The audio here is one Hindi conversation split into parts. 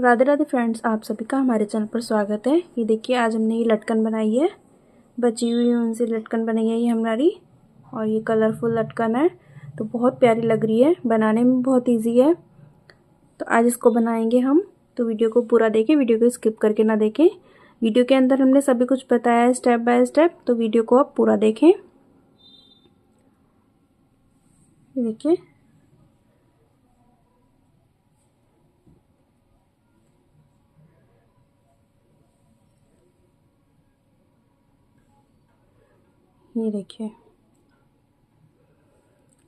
राधे राधे फ्रेंड्स, आप सभी का हमारे चैनल पर स्वागत है। ये देखिए, आज हमने ये लटकन बनाई है, बची हुई उनसे लटकन बनाई है ये हमारी। और ये कलरफुल लटकन है, तो बहुत प्यारी लग रही है, बनाने में बहुत इजी है। तो आज इसको बनाएंगे हम। तो वीडियो को पूरा देखें, वीडियो को स्किप करके ना देखें। वीडियो के अंदर हमने सभी कुछ बताया है स्टेप बाय स्टेप, तो वीडियो को आप पूरा देखें। देखिए, ये देखिए।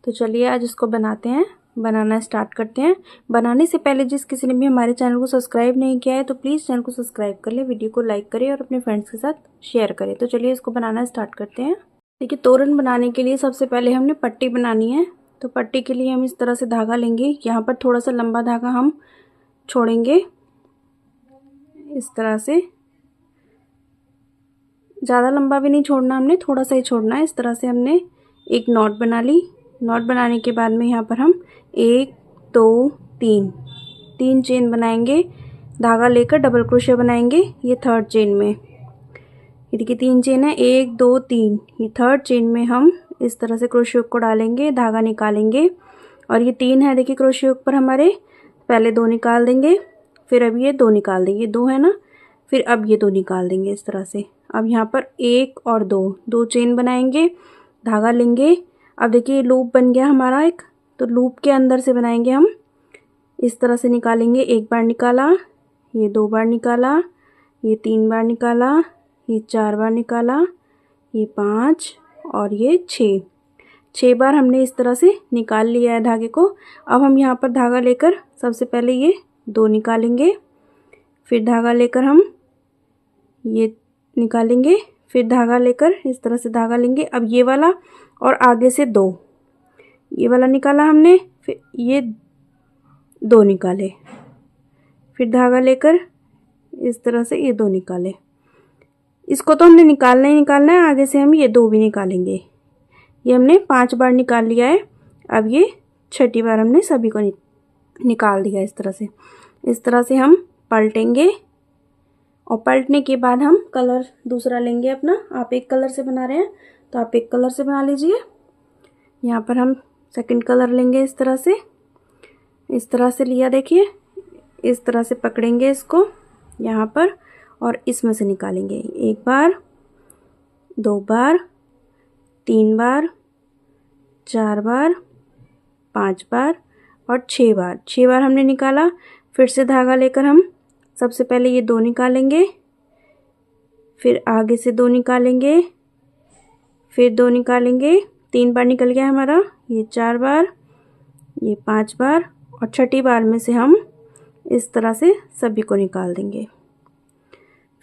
तो चलिए आज इसको बनाते हैं, बनाना स्टार्ट करते हैं। बनाने से पहले जिस किसी ने भी हमारे चैनल को सब्सक्राइब नहीं किया है तो प्लीज़ चैनल को सब्सक्राइब कर ले, वीडियो को लाइक करें और अपने फ्रेंड्स के साथ शेयर करें। तो चलिए इसको बनाना स्टार्ट करते हैं। देखिए, तोरण बनाने के लिए सबसे पहले हमने पट्टी बनानी है। तो पट्टी के लिए हम इस तरह से धागा लेंगे। यहाँ पर थोड़ा सा लंबा धागा हम छोड़ेंगे, इस तरह से। ज़्यादा लंबा भी नहीं छोड़ना हमने, थोड़ा सा ही छोड़ना है। इस तरह से हमने एक नॉट बना ली। नॉट बनाने के बाद में यहाँ पर हम 1 2 3 चेन बनाएंगे। धागा लेकर डबल क्रोशिया बनाएंगे ये थर्ड चेन में। ये देखिए 3 चेन है, 1 2 3। ये थर्ड चेन में हम इस तरह से क्रोशिया को डालेंगे, धागा निकालेंगे। और ये 3 है, देखिए क्रोशिया पर हमारे पहले 2 निकाल देंगे, फिर अब ये 2 निकाल देंगे, 2 है ना, फिर अब ये 2 निकाल देंगे इस तरह से। अब यहाँ पर 1 और 2 चेन बनाएंगे, धागा लेंगे। अब देखिए लूप बन गया हमारा एक, तो लूप के अंदर से बनाएंगे हम, इस तरह से निकालेंगे। 1 बार निकाला, ये 2 बार निकाला, ये 3 बार निकाला, ये 4 बार निकाला, ये 5 और ये 6 बार हमने इस तरह से निकाल लिया है धागे को। अब हम यहाँ पर धागा लेकर सबसे पहले ये 2 निकालेंगे, फिर धागा लेकर हम ये निकालेंगे, फिर धागा लेकर इस तरह से धागा लेंगे। अब ये वाला और आगे से 2, ये वाला निकाला हमने, फिर ये 2 निकाले, फिर धागा लेकर इस तरह से ये 2 निकाले। इसको तो हमने निकालना ही निकालना है, आगे से हम ये 2 भी निकालेंगे। ये हमने 5 बार निकाल लिया है। अब ये 6ठी बार हमने सभी को निकाल दिया इस तरह से। इस तरह से हम पलटेंगे और पलटने के बाद हम कलर दूसरा लेंगे अपना। आप एक कलर से बना रहे हैं तो आप एक कलर से बना लीजिए। यहाँ पर हम सेकंड कलर लेंगे इस तरह से। इस तरह से लिया, देखिए इस तरह से पकड़ेंगे इसको यहाँ पर और इसमें से निकालेंगे। 1 बार, 2 बार, 3 बार, 4 बार, 5 बार और 6 बार। 6 बार हमने निकाला। फिर से धागा लेकर हम सबसे पहले ये 2 निकालेंगे, फिर आगे से 2 निकालेंगे, फिर 2 निकालेंगे। 3 बार निकल गया हमारा, ये 4 बार, ये 5 बार और 6ठी बार में से हम इस तरह से सभी को निकाल देंगे।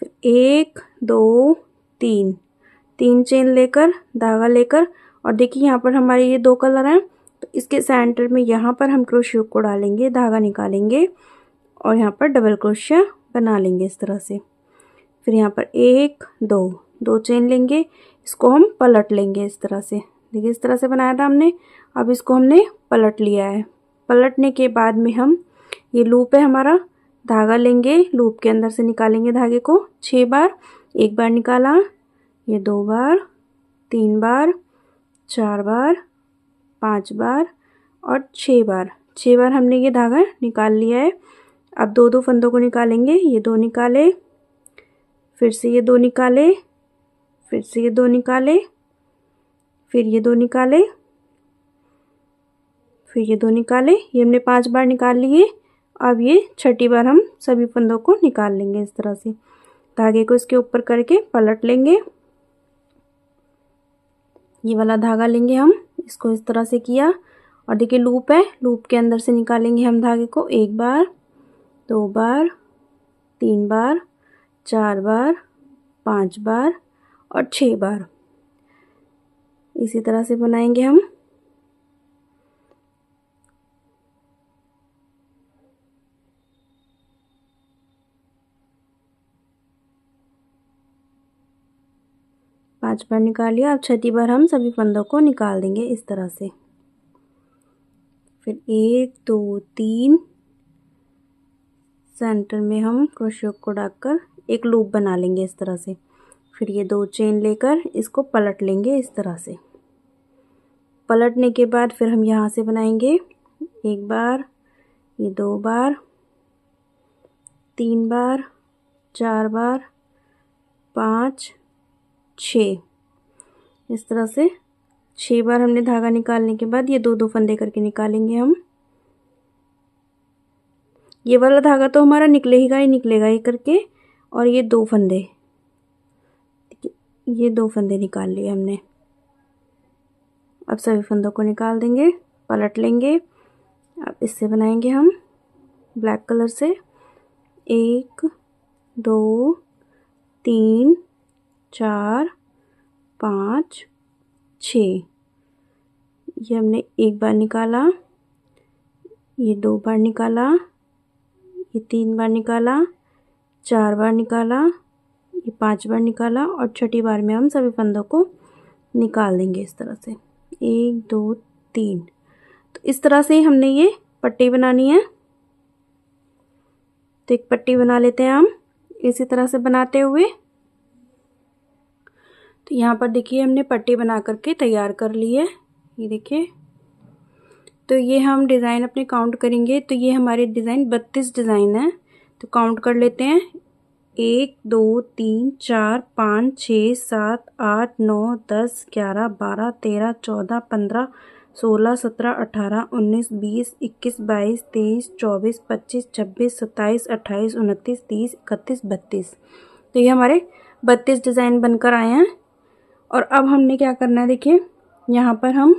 फिर 1 2 3 चेन लेकर, धागा लेकर, और देखिए यहाँ पर हमारे ये 2 कलर हैं, तो इसके सेंटर में यहाँ पर हम क्रोशिया को डालेंगे, धागा निकालेंगे और यहाँ पर डबल क्रोशिया बना लेंगे इस तरह से। फिर यहाँ पर 1 2 चेन लेंगे, इसको हम पलट लेंगे इस तरह से। देखिए इस तरह से बनाया था हमने, अब इसको हमने पलट लिया है। पलटने के बाद में हम ये लूप है हमारा, धागा लेंगे, लूप के अंदर से निकालेंगे धागे को 6 बार। 1 बार निकाला, ये 2 बार, 3 बार, 4 बार, 5 बार और 6 बार। 6 बार हमने ये धागा निकाल लिया है। अब 2 फंदों को निकालेंगे। ये 2 निकाले, फिर से ये 2 निकाले, फिर से ये 2 निकाले, फिर ये 2 निकाले, फिर ये 2 निकाले। ये हमने 5 बार निकाल लिए। अब ये 6ठी बार हम सभी फंदों को निकाल लेंगे इस तरह से। धागे को इसके ऊपर करके पलट लेंगे। ये वाला धागा लेंगे हम, इसको इस तरह से किया और देखिए लूप है, लूप के अंदर से निकालेंगे हम धागे को। 1 बार, 2 बार, 3 बार, 4 बार, 5 बार और 6 बार। इसी तरह से बनाएंगे हम। पाँच बार निकाल लिया। अब 6ठी बार हम सभी फंदों को निकाल देंगे इस तरह से। फिर 1 2 3 सेंटर में हम क्रोशे को डालकर एक लूप बना लेंगे इस तरह से। फिर ये 2 चेन लेकर इसको पलट लेंगे इस तरह से। पलटने के बाद फिर हम यहाँ से बनाएंगे 1 बार, ये 2 बार, 3 बार, 4 बार, 5, 6, इस तरह से 6 बार हमने धागा निकालने के बाद ये 2-2 फंदे करके निकालेंगे हम। ये वाला धागा तो हमारा निकलेगा ही निकलेगा ये करके, और ये 2 फंदे, ये 2 फंदे निकाल लिए हमने। अब सभी फंदों को निकाल देंगे, पलट लेंगे। अब इससे बनाएंगे हम ब्लैक कलर से 1, 2, 3, 4, 5, 6। ये हमने 1 बार निकाला, ये 2 बार निकाला, ये 3 बार निकाला, 4 बार निकाला, ये 5 बार निकाला, और छठी बार में हम सभी फंदों को निकाल देंगे इस तरह से 1, 2, 3। तो इस तरह से हमने ये पट्टी बनानी है। तो एक पट्टी बना लेते हैं हम इसी तरह से बनाते हुए। तो यहाँ पर देखिए हमने पट्टी बना करके तैयार कर ली है, ये देखिए। तो ये हम डिज़ाइन अपने काउंट करेंगे, तो ये हमारे डिज़ाइन 32 डिज़ाइन है। तो काउंट कर लेते हैं 1, 2, 3, 4, 5, 6, 7, 8, 9, 10, 11, 12, 13, 14, 15, 16, 17, 18, 19, 20, 21, 22, 23, 24, 25, 26, 27, 28, 29, 30, 31, 32। तो ये हमारे 32 डिज़ाइन बनकर आए हैं। और अब हमने क्या करना है, देखिए यहाँ पर हम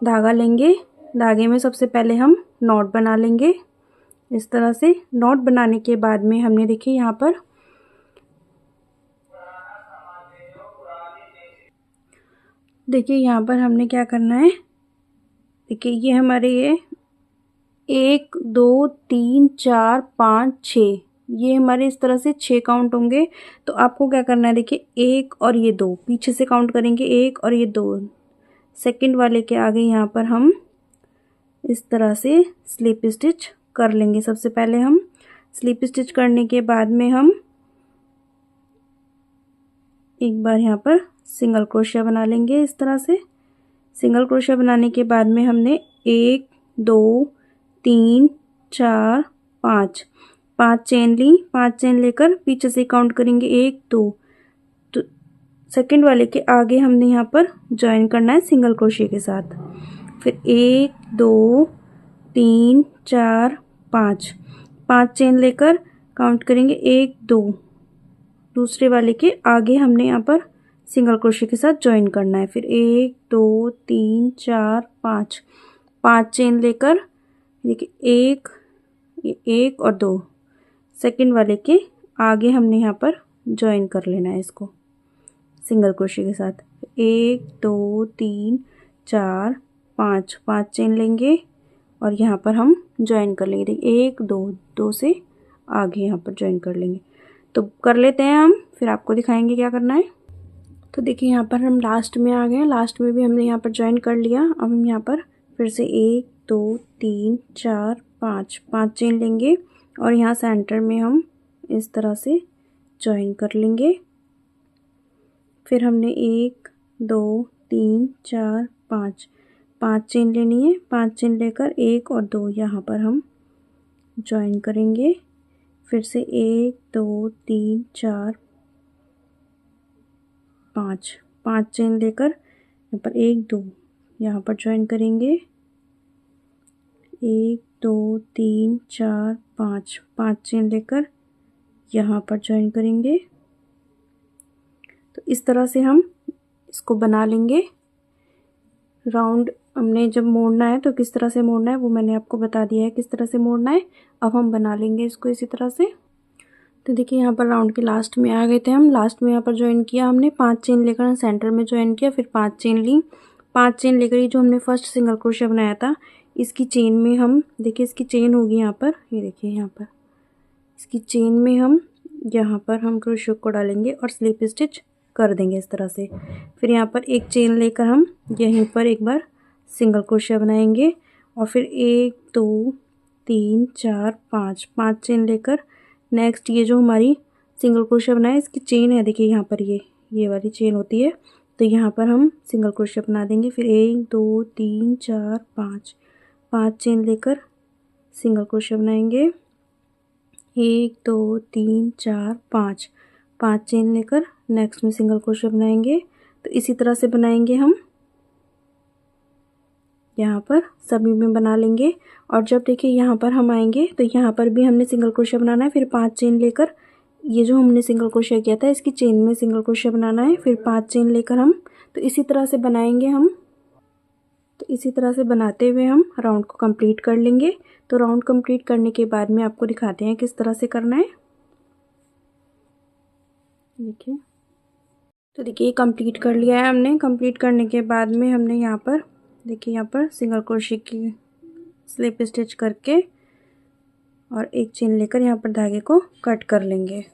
धागा लेंगे। धागे में सबसे पहले हम नॉट बना लेंगे इस तरह से। नॉट बनाने के बाद में हमने देखिए यहाँ पर हमने क्या करना है, देखिए ये हमारे ये 1, 2, 3, 4, 5, 6, ये हमारे इस तरह से 6 काउंट होंगे। तो आपको क्या करना है, देखिए 1 और ये 2 पीछे से काउंट करेंगे, 1 और ये 2 सेकंड वाले के आगे यहाँ पर हम इस तरह से स्लिप स्टिच कर लेंगे। सबसे पहले हम स्लिप स्टिच करने के बाद में हम एक बार यहाँ पर सिंगल क्रोशिया बना लेंगे इस तरह से। सिंगल क्रोशिया बनाने के बाद में हमने 1, 2, 3, 4, 5 चेन ली। 5 चेन लेकर पीछे से काउंट करेंगे 1, 2। तो सेकंड वाले के आगे हमने यहाँ पर ज्वाइन करना है सिंगल क्रोशिया के साथ। फिर 1, 2, 3, 4, 5 चेन लेकर काउंट करेंगे 1, 2। दूसरे वाले के आगे हमने यहाँ पर सिंगल क्रोशिया के साथ ज्वाइन करना है। फिर 1, 2, 3, 4, 5 चेन लेकर देखिए 1 और 2 सेकंड वाले के आगे हमने यहाँ पर ज्वाइन कर लेना है इसको सिंगल क्रोशिया के साथ। 1, 2, 3, 4, 5 चेन लेंगे और यहाँ पर हम ज्वाइन कर लेंगे। देखिए 1, 2 से आगे यहाँ पर ज्वाइन कर लेंगे। तो कर लेते हैं हम, फिर आपको दिखाएंगे क्या करना है। तो देखिए यहाँ पर हम लास्ट में आ गए हैं। लास्ट में भी हमने यहाँ पर ज्वाइन कर लिया। अब हम यहाँ पर फिर से 1, 2, 3, 4, 5 चेन लेंगे और यहाँ सेंटर में हम इस तरह से ज्वाइन कर लेंगे। फिर हमने 1, 2, 3, 4, 5 चेन लेनी है। 5 चेन लेकर 1 और 2 यहाँ पर हम ज्वाइन करेंगे। फिर से 1, 2, 3, 4, 5 चेन लेकर यहाँ पर 1, 2 यहाँ पर ज्वाइन करेंगे। 1, 2, 3, 4, 5 चेन लेकर यहाँ पर ज्वाइन करेंगे। तो इस तरह से हम इसको बना लेंगे। राउंड हमने जब मोड़ना है तो किस तरह से मोड़ना है वो मैंने आपको बता दिया है किस तरह से मोड़ना है। अब हम बना लेंगे इसको इसी तरह से। तो देखिए यहाँ पर राउंड के लास्ट में आ गए थे हम। लास्ट में यहाँ पर ज्वाइन किया हमने। 5 चेन लेकर सेंटर में ज्वाइन किया। फिर 5 चेन ली। 5 चेन लेकर ये जो हमने फर्स्ट सिंगल क्रोशिया बनाया था इसकी चेन में हम देखिए इसकी चेन होगी यहाँ पर, ये देखिए यहाँ पर इसकी चेन में हम यहाँ पर हम क्रोशिया को डालेंगे और स्लिप स्टिच कर देंगे इस तरह से। फिर यहाँ पर एक चेन लेकर हम यहीं पर एक बार सिंगल क्रोशिया बनाएंगे और फिर 1, 2, 3 4 5 5 चेन लेकर नेक्स्ट ये जो हमारी सिंगल क्रोशिया बनाए इसकी चेन है, देखिए यहाँ पर ये वाली चेन होती है, तो यहाँ पर हम सिंगल क्रोशिया बना देंगे। फिर 1 2 3 4 5 5 चेन लेकर सिंगल क्रोशिया बनाएंगे। 1 2 3 4 5 5 चेन लेकर नेक्स्ट में सिंगल क्रोशिया बनाएंगे। तो इसी तरह से बनाएंगे हम, यहाँ पर सभी में बना लेंगे। और जब देखिए यहाँ पर हम आएंगे तो यहाँ पर भी हमने सिंगल क्रोशिया बनाना है। फिर 5 चेन लेकर ये जो हमने सिंगल क्रोशिया किया था इसकी चेन में सिंगल क्रोशिया बनाना है। फिर 5 चेन लेकर हम तो इसी तरह से बनाएंगे हम। तो इसी तरह से बनाते हुए हम राउंड को कंप्लीट कर लेंगे। तो राउंड कंप्लीट करने के बाद में आपको दिखाते हैं किस तरह से करना है। देखिए, तो देखिए कंप्लीट कर लिया है हमने। कंप्लीट करने के बाद में हमने यहाँ पर देखिए यहाँ पर सिंगल क्रोशिया की स्लिप स्टिच करके और एक चेन लेकर यहाँ पर धागे को कट कर लेंगे।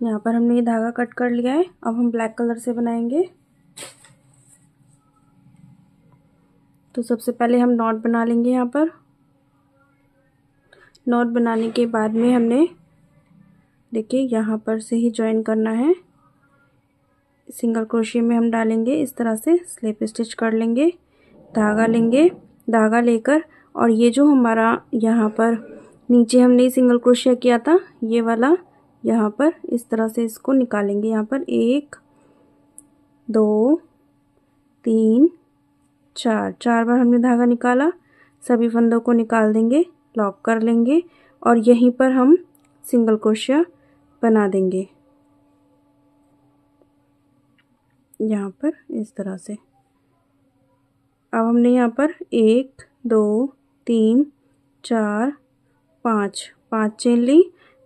यहाँ पर हमने ये धागा कट कर लिया है। अब हम ब्लैक कलर से बनाएंगे। तो सबसे पहले हम नॉट बना लेंगे। यहाँ पर नॉट बनाने के बाद में हमने देखिए यहाँ पर से ही ज्वाइन करना है। सिंगल क्रोशिया में हम डालेंगे, इस तरह से स्लिप स्टिच कर लेंगे, धागा लेंगे, धागा लेकर और ये जो हमारा यहाँ पर नीचे हमने सिंगल क्रोशिया किया था ये वाला, यहाँ पर इस तरह से इसको निकालेंगे। यहाँ पर 1 2 3 4 4 बार हमने धागा निकाला। सभी फंदों को निकाल देंगे, लॉक कर लेंगे और यहीं पर हम सिंगल क्रोशिया बना देंगे, यहाँ पर इस तरह से। अब हमने यहाँ पर 1 2 3 4 5 5 चेन ली।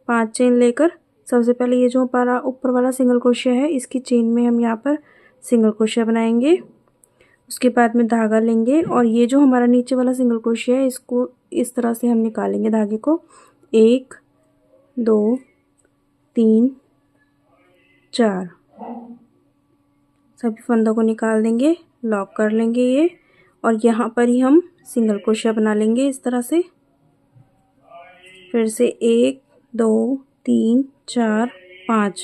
5 चेन लेकर सबसे पहले ये जो ऊपर वाला सिंगल क्रोशिया है इसकी चेन में हम यहाँ पर सिंगल क्रोशिया बनाएंगे। उसके बाद में धागा लेंगे और ये जो हमारा नीचे वाला सिंगल क्रोशिया है इसको इस तरह से हम निकालेंगे धागे को। 1 2 3 4 सभी फंदों को निकाल देंगे, लॉक कर लेंगे ये और यहाँ पर ही हम सिंगल क्रोशिया बना लेंगे इस तरह से। फिर से 1 2 3 4 5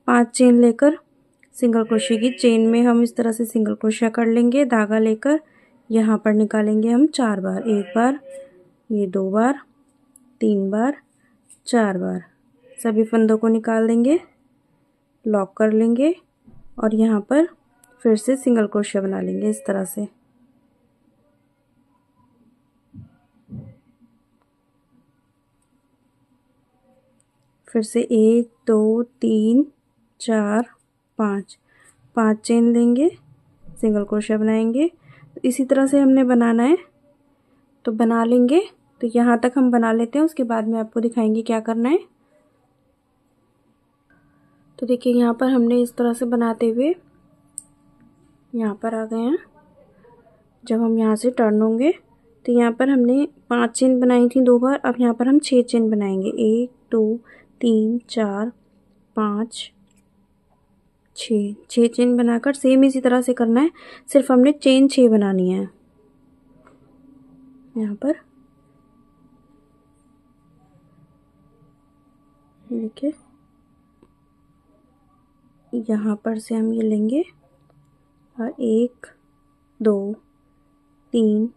5 चेन लेकर सिंगल क्रोशिया की चेन में हम इस तरह से सिंगल क्रोशिया कर लेंगे। धागा लेकर यहाँ पर निकालेंगे हम 4 बार, 1 बार, ये 2 बार, 3 बार, 4 बार। सभी फंदों को निकाल देंगे, लॉक कर लेंगे और यहाँ पर फिर से सिंगल क्रोशिया बना लेंगे इस तरह से। फिर से 1 2 3 4 5 5 चेन लेंगे, सिंगल क्रोशिया बनाएंगे। तो इसी तरह से हमने बनाना है, तो बना लेंगे। तो यहाँ तक हम बना लेते हैं, उसके बाद में आपको दिखाएंगे क्या करना है। तो देखिए यहाँ पर हमने इस तरह से बनाते हुए यहाँ पर आ गए हैं। जब हम यहाँ से टर्न होंगे तो यहाँ पर हमने 5 चेन बनाई थी 2 बार, अब यहाँ पर हम 6 चेन बनाएंगे। 1 2 3 4 5 6 चेन बनाकर सेम इसी तरह से करना है, सिर्फ हमने चेन 6 बनानी है। यहाँ पर देखिए यहाँ पर से हम ये लेंगे और 1 2 3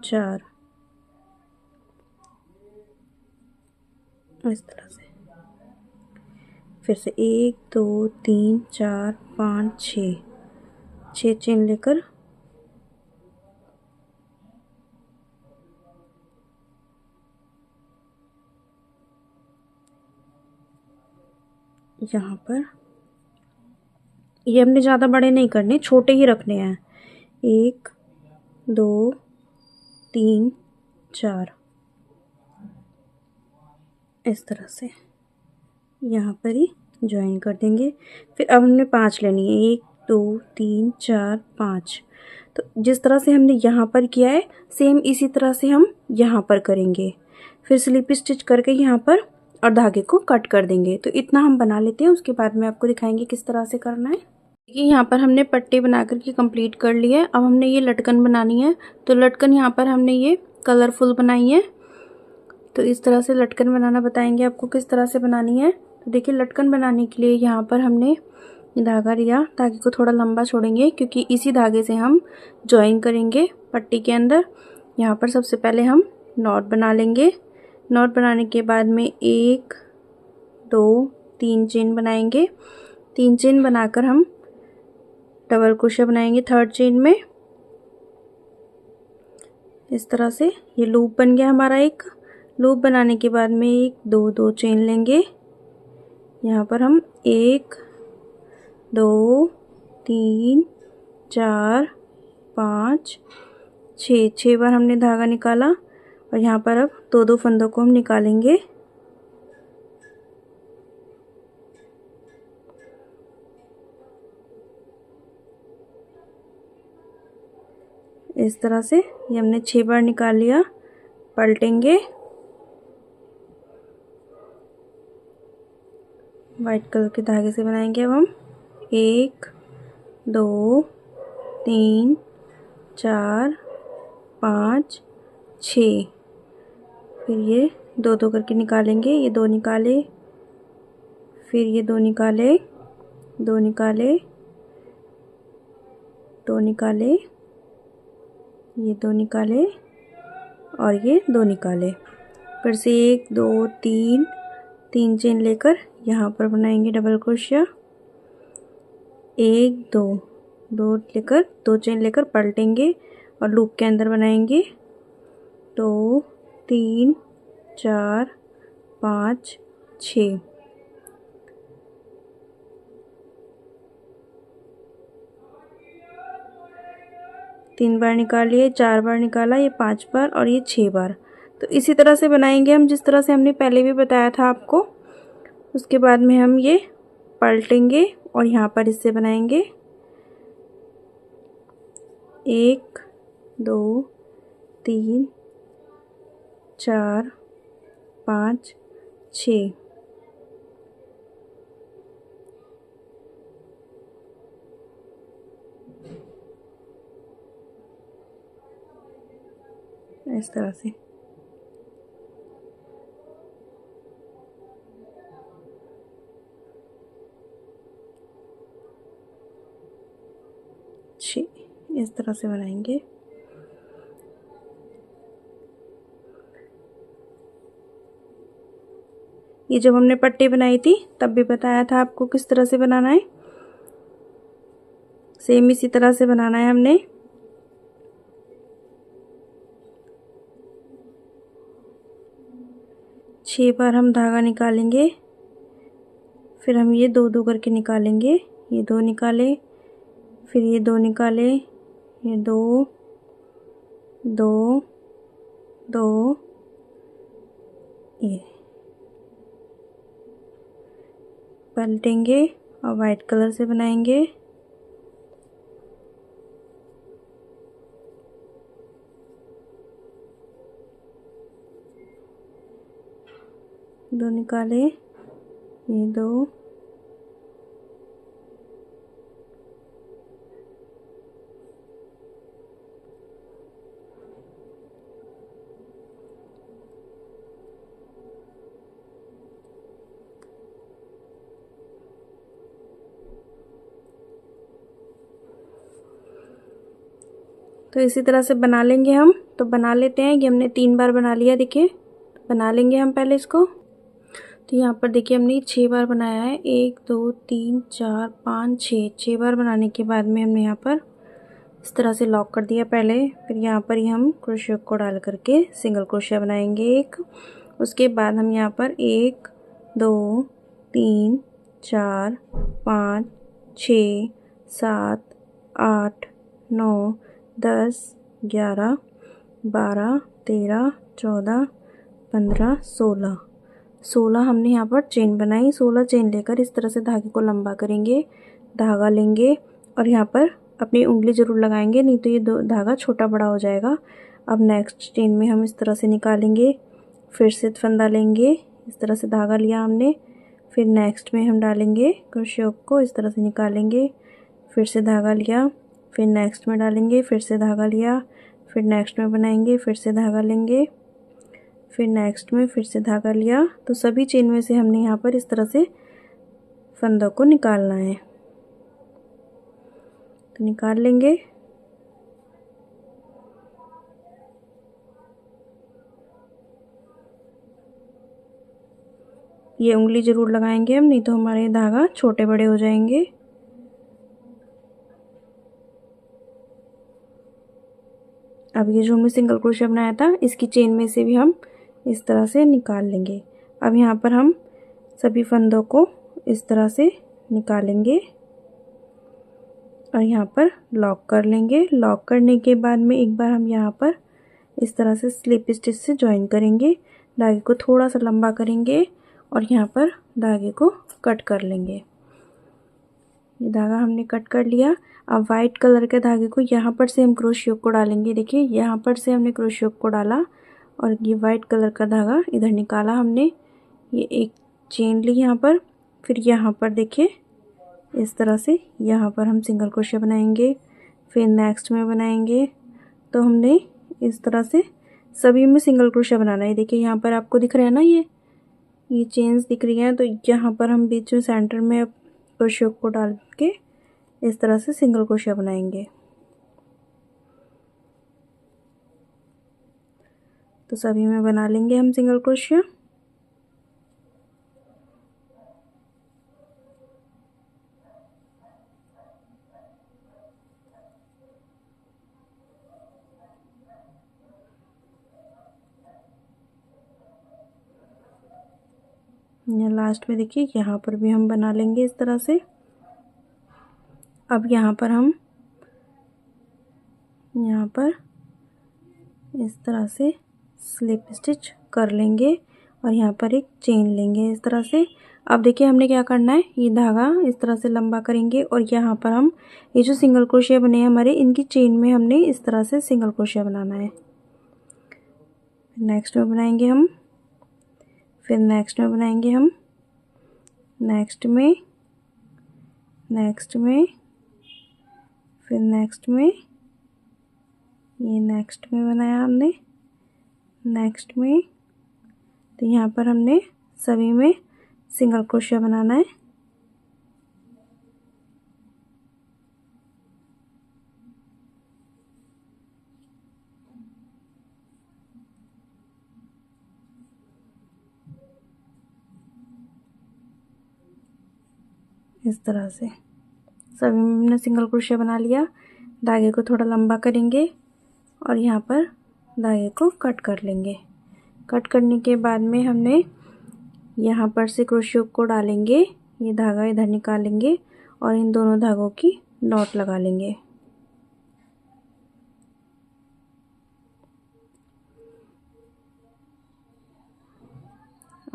4 इस तरह से। फिर से 1 2 3 4 5 6 चेन लेकर यहाँ पर ये हमने ज़्यादा बड़े नहीं करने, छोटे ही रखने हैं। 1 2 3 4 इस तरह से यहाँ पर ही ज्वाइन कर देंगे। फिर अब हमने 5 लेनी है, 1 2 3 4 5। तो जिस तरह से हमने यहाँ पर किया है सेम इसी तरह से हम यहाँ पर करेंगे। फिर स्लिप स्टिच करके यहाँ पर और धागे को कट कर देंगे। तो इतना हम बना लेते हैं, उसके बाद में आपको दिखाएंगे किस तरह से करना है। देखिए यहाँ पर हमने पट्टी बना करके कंप्लीट कर ली है। अब हमने ये लटकन बनानी है। तो लटकन यहाँ पर हमने ये कलरफुल बनाई है। तो इस तरह से लटकन बनाना बताएंगे आपको किस तरह से बनानी है। तो देखिए लटकन बनाने के लिए यहाँ पर हमने धागा लिया, धागे को थोड़ा लंबा छोड़ेंगे क्योंकि इसी धागे से हम ज्वाइन करेंगे पट्टी के अंदर। यहाँ पर सबसे पहले हम नॉट बना लेंगे। नॉट बनाने के बाद में 1 2 3 चेन बनाएंगे। 3 चेन बनाकर हम डबल क्रोशिया बनाएंगे थर्ड चेन में। इस तरह से ये लूप बन गया हमारा। एक लूप बनाने के बाद में 1 2 2 चेन लेंगे। यहाँ पर हम 1 2 3 4 5 6 बार हमने धागा निकाला और यहाँ पर अब 2 फंदों को हम निकालेंगे। इस तरह से ये हमने 6 बार निकाल लिया। पलटेंगे, वाइट कलर के धागे से बनाएंगे। अब हम 1 2 3 4 5 6, फिर ये 2 करके निकालेंगे। ये 2 निकाले, फिर ये 2 निकाले, 2 निकाले, 2 निकाले, ये 2 निकाले और ये 2 निकाले। फिर से 1 2 3 चेन लेकर यहाँ पर बनाएंगे डबल क्रोशिया। 1 2 लेकर 2 चेन लेकर पलटेंगे और लूप के अंदर बनाएंगे 2 3 4 5 6। तीन बार निकालिए, 4 बार निकाला, ये 5 बार और ये 6 बार। तो इसी तरह से बनाएंगे हम जिस तरह से हमने पहले भी बताया था आपको। उसके बाद में हम ये पलटेंगे और यहाँ पर इससे बनाएंगे 1 2 3 4 5 6। इस तरह से इस तरह से बनाएंगे। ये जब हमने पट्टी बनाई थी तब भी बताया था आपको किस तरह से बनाना है। सेम इसी तरह से बनाना है हमने। छह बार हम धागा निकालेंगे, फिर हम ये 2 करके निकालेंगे। ये 2 निकाले, फिर ये 2 निकाले, ये 2 2 2, ये पलटेंगे और वाइट कलर से बनाएंगे। दो निकाले, ये 2 तो इसी तरह से बना लेंगे हम। तो बना लेते हैं। ये हमने 3 बार बना लिया। देखिए बना लेंगे हम पहले इसको। तो यहाँ पर देखिए हमने 6 बार बनाया है। 1 2 3 4 5 6 बार बनाने के बाद में हमने यहाँ पर इस तरह से लॉक कर दिया पहले। फिर यहाँ पर ही हम क्रोशिया को डाल करके सिंगल क्रोशिया बनाएंगे एक। उसके बाद हम यहाँ पर 1 2 3 4 5 6 7 8 9 10 11 12 13 14 15 16 हमने यहाँ पर चेन बनाई। 16 चेन लेकर इस तरह से धागे को लंबा करेंगे, धागा लेंगे और यहाँ पर अपनी उंगली ज़रूर लगाएंगे, नहीं तो ये धागा छोटा बड़ा हो जाएगा। अब नेक्स्ट चेन में हम इस तरह से निकालेंगे, फिर से फंदा लेंगे, इस तरह से धागा लिया हमने, फिर नेक्स्ट में हम डालेंगे क्रोशिया को, इस तरह से निकालेंगे, फिर से धागा लिया, फिर नेक्स्ट में डालेंगे, फिर से धागा लिया, फिर नेक्स्ट में बनाएंगे, फिर से धागा लेंगे, फिर नेक्स्ट में फिर से धागा लिया। तो सभी चेन में से हमने यहाँ पर इस तरह से फंदों को निकालना है। तो निकाल लेंगे। ये उंगली ज़रूर लगाएंगे हम, नहीं तो हमारे धागा छोटे बड़े हो जाएंगे। अब ये जो हमने सिंगल क्रोशिया बनाया था, इसकी चेन में से भी हम इस तरह से निकाल लेंगे। अब यहाँ पर हम सभी फंदों को इस तरह से निकालेंगे और यहाँ पर लॉक कर लेंगे। लॉक करने के बाद में एक बार हम यहाँ पर इस तरह से स्लिप स्टिच से ज्वाइन करेंगे। धागे को थोड़ा सा लंबा करेंगे और यहाँ पर धागे को कट कर लेंगे। ये धागा हमने कट कर लिया। अब वाइट कलर के धागे को यहाँ पर से हम क्रोशियो को डालेंगे। देखिए यहाँ पर से हमने क्रोशियो को डाला और ये वाइट कलर का धागा इधर निकाला हमने। ये एक चेन ली यहाँ पर, फिर यहाँ पर देखिए इस तरह से यहाँ पर हम सिंगल क्रोशिया बनाएंगे, फिर नेक्स्ट में बनाएंगे। तो हमने इस तरह से सभी में सिंगल क्रोशिया बनाना है। देखिए यहाँ पर आपको दिख रहा है ना, ये चेन्स दिख रही हैं। तो यहाँ पर हम बीच में सेंटर में क्रोशिया को डाल के इस तरह से सिंगल क्रोशिया बनाएंगे। तो सभी में बना लेंगे हम सिंगल क्रोशिया। या लास्ट में देखिए यहाँ पर भी हम बना लेंगे इस तरह से। अब यहाँ पर हम यहाँ पर इस तरह से स्लिप स्टिच कर लेंगे और यहाँ पर एक चेन लेंगे इस तरह से। अब देखिए हमने क्या करना है, ये धागा इस तरह से लंबा करेंगे और यहाँ पर हम ये जो सिंगल क्रोशिया बने हैं हमारे, इनकी चेन में हमने इस तरह से सिंगल क्रोशिया बनाना है। नेक्स्ट में बनाएंगे हम, फिर नेक्स्ट में बनाएंगे हम, नेक्स्ट में, नेक्स्ट में, फिर नेक्स्ट में, ये नेक्स्ट में बनाया हमने, नेक्स्ट में। तो यहाँ पर हमने सभी में सिंगल क्रोशिया बनाना है। इस तरह से सभी में हमने सिंगल क्रोशिया बना लिया। धागे को थोड़ा लंबा करेंगे और यहाँ पर धागे को कट कर लेंगे। कट करने के बाद में हमने यहाँ पर से क्रोशिया को डालेंगे, ये धागा इधर निकालेंगे और इन दोनों धागों की नॉट लगा लेंगे।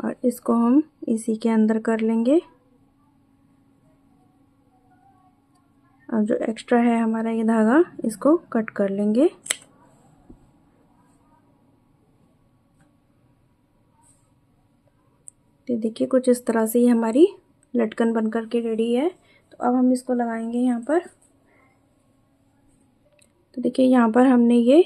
और इसको हम इसी के अंदर कर लेंगे। अब जो एक्स्ट्रा है हमारा ये धागा, इसको कट कर लेंगे। तो देखिए कुछ इस तरह से ये हमारी लटकन बनकर के रेडी है। तो अब हम इसको लगाएंगे यहाँ पर। तो देखिए यहाँ पर हमने ये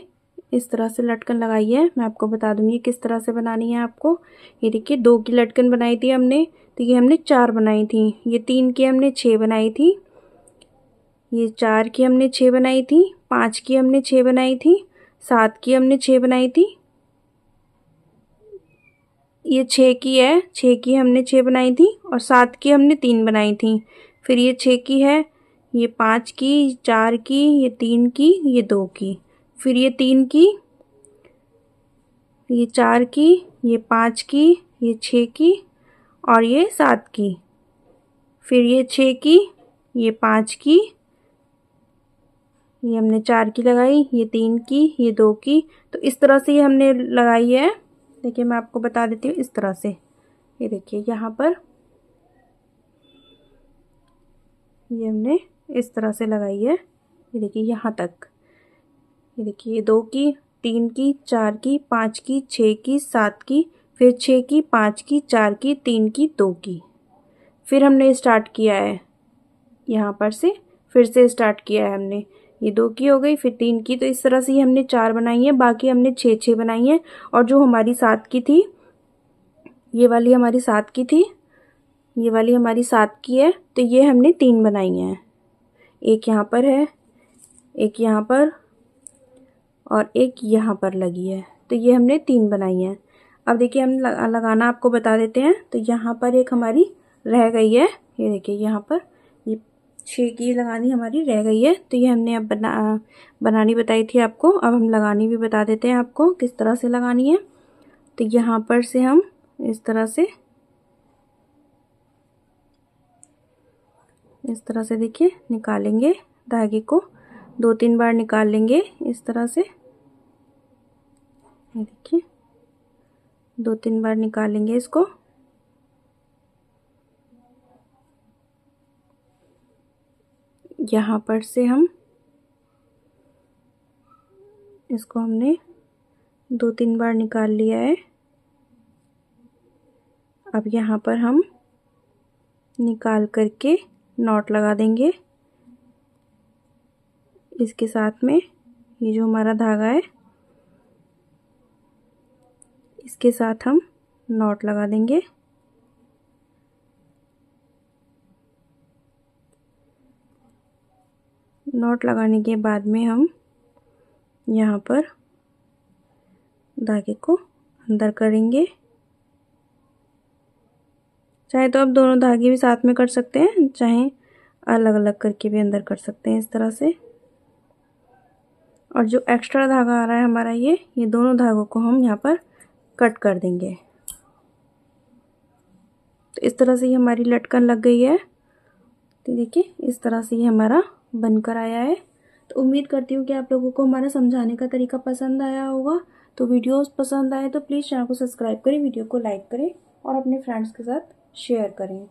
इस तरह से लटकन लगाई है। मैं आपको बता दूंगी किस तरह से बनानी है आपको। ये देखिए 2 की लटकन बनाई थी हमने, तो ये हमने 4 बनाई थी। ये 3 की हमने 6 बनाई थी, ये 4 की हमने 6 बनाई थी, 5 की हमने 6 बनाई थी, 7 की हमने 6 बनाई थी, ये 6 की है, 6 की हमने 6 बनाई थी और 7 की हमने 3 बनाई थी। फिर ये 6 की है, ये 5 की, 4 की, ये 3 की, ये 2 की, फिर ये 3 की, ये 4 की, ये 5 की, ये 6 की और ये 7 की, फिर ये 6 की, ये 5 की, ये हमने 4 की लगाई, ये 3 की, ये 2 की। तो इस तरह से ये हमने लगाई है। देखिए मैं आपको बता देती हूँ इस तरह से। ये देखिए यहाँ पर ये हमने इस तरह से लगाई है। ये देखिए यहाँ तक। ये देखिए 2 की, 3 की, 4 की, 5 की, 6 की, 7 की, फिर 6 की, 5 की, 4 की, 3 की, 2 की। फिर हमने स्टार्ट किया है यहाँ पर से, फिर से स्टार्ट किया है हमने। ये 2 की हो गई, फिर 3 की, तो इस तरह से ही हमने 4 बनाई है, बाकी हमने 6 बनाई है। और जो हमारी 7 की थी, ये वाली हमारी 7 की थी, ये वाली हमारी 7 की है, तो ये हमने 3 बनाई हैं। एक यहाँ पर है, एक यहाँ पर और एक यहाँ पर लगी है, तो ये हमने 3 बनाई हैं। अब देखिए हम लगाना आपको बता देते हैं। तो यहाँ पर एक हमारी रह गई है, ये देखिए यहाँ पर ये 6 की लगानी हमारी रह गई है। तो ये हमने अब बनानी बताई थी आपको, अब हम लगानी भी बता देते हैं आपको किस तरह से लगानी है। तो यहाँ पर से हम इस तरह से देखिए निकालेंगे धागे को, 2-3 बार निकाल लेंगे इस तरह से, ये देखिए 2-3 बार निकालेंगे इसको। यहाँ पर से हम इसको हमने 2-3 बार निकाल लिया है। अब यहाँ पर हम निकाल करके नॉट लगा देंगे इसके साथ में। ये जो हमारा धागा है इसके साथ हम नॉट लगा देंगे। नॉट लगाने के बाद में हम यहाँ पर धागे को अंदर करेंगे। चाहे तो आप दोनों धागे भी साथ में कर सकते हैं, चाहे अलग अलग करके भी अंदर कर सकते हैं इस तरह से। और जो एक्स्ट्रा धागा आ रहा है हमारा, ये दोनों धागों को हम यहाँ पर कट कर देंगे। तो इस तरह से ये हमारी लटकन लग गई है। तो देखिए इस तरह से ये हमारा बनकर आया है। तो उम्मीद करती हूँ कि आप लोगों को हमारा समझाने का तरीका पसंद आया होगा। तो वीडियोस पसंद आए तो प्लीज़ चैनल को सब्सक्राइब करें, वीडियो को लाइक करें और अपने फ्रेंड्स के साथ शेयर करें।